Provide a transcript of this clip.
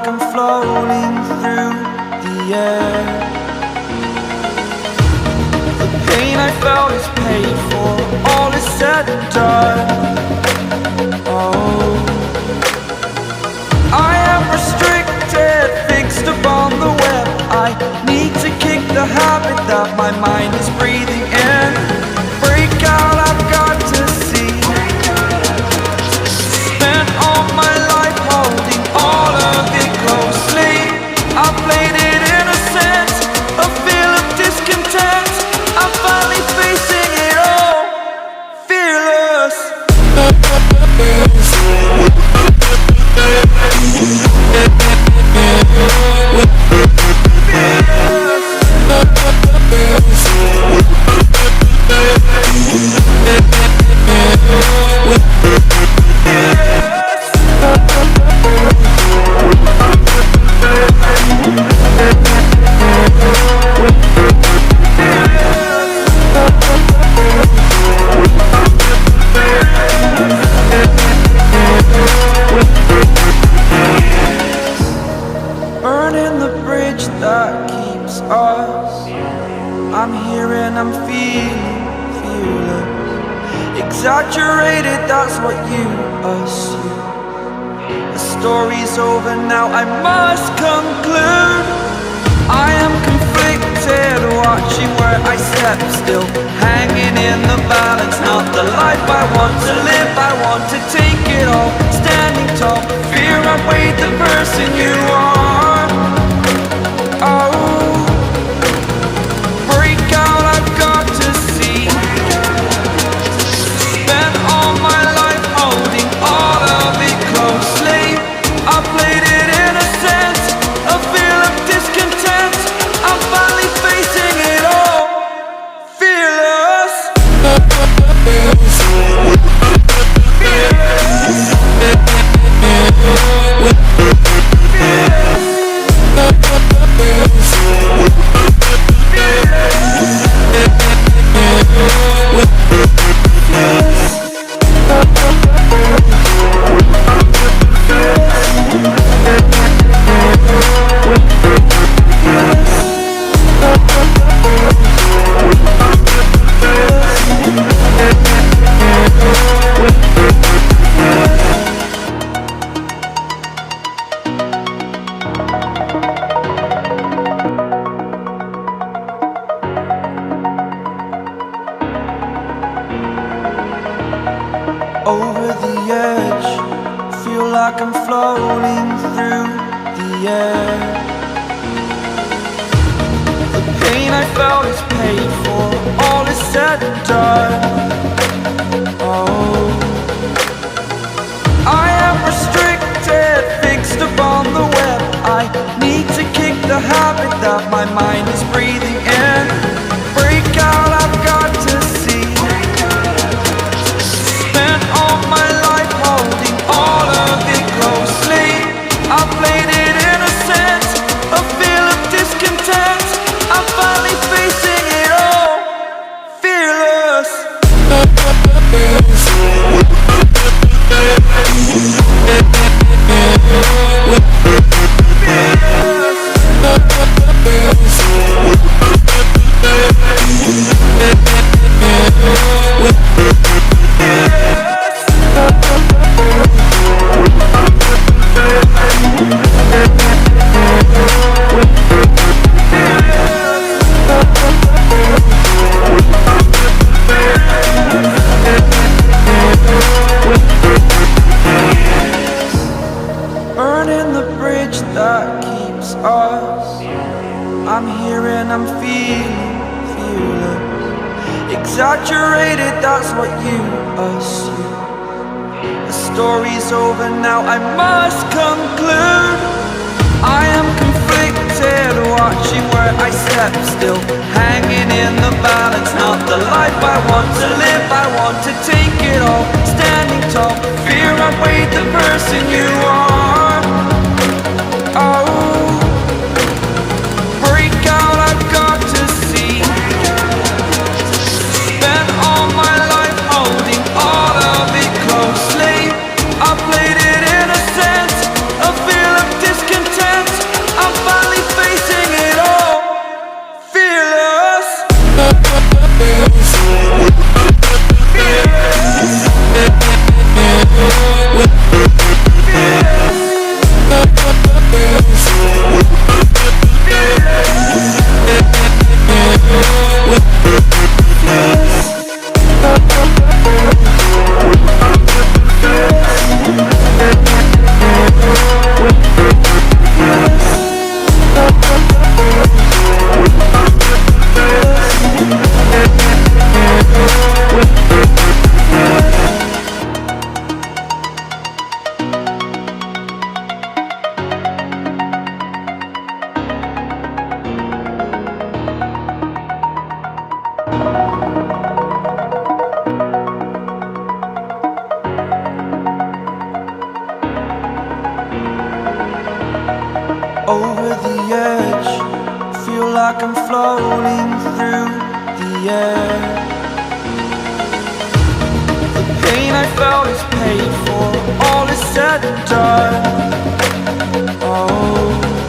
like I'm floating through the air. The pain I felt is paid for, all is said and done. Oh, I am restricted, fixed upon the web. I need to kick the habit that my mind is breathing in. Break out, I've got to see. Spent all my life holding all of it closely. I played it innocent, a feel of discontent. I'm finally facing it all, fearless. Burning the bridge that keeps us. I'm here and I'm feeling fearless. Exaggerated, that's what you assume. The story's over now, I must conclude. I am conflicted, watching where I step still, hanging in the balance. Not the life I want to live, I want to take it all. Standing tall, fear outweighed the person you are. Oh, break out, I've got to see. Spent all my life holding all of it closely. I played it innocent, a feel of discontent. I'm finally facing it all, fearless. Over the edge, feel like I'm floating through the air. The pain I felt is paid for, all is said and done. Oh, I am restricted, fixed upon the web. I need to kick the habit that my mind is breathing in. Break out, I've got to see. Spent all my life holding all of it closely. I played it innocent, a feel of discontent. I'm finally facing it all, fearless. Burning the bridge that keeps us. I'm here and I'm feeling fearless. Exaggerated, that's what you assume. The story's over now, I must conclude. I am conflicted, watching where I step still, hanging in the balance. Not the life I want to live, I want to take it all. Standing tall, fear outweighed the person you are. Oh, break out, I've got to see. Spent all my life holding all of it closely. I played it innocent, a feel of discontent. like I'm floating through the air. The pain I felt is paid for, all is said and done. Oh,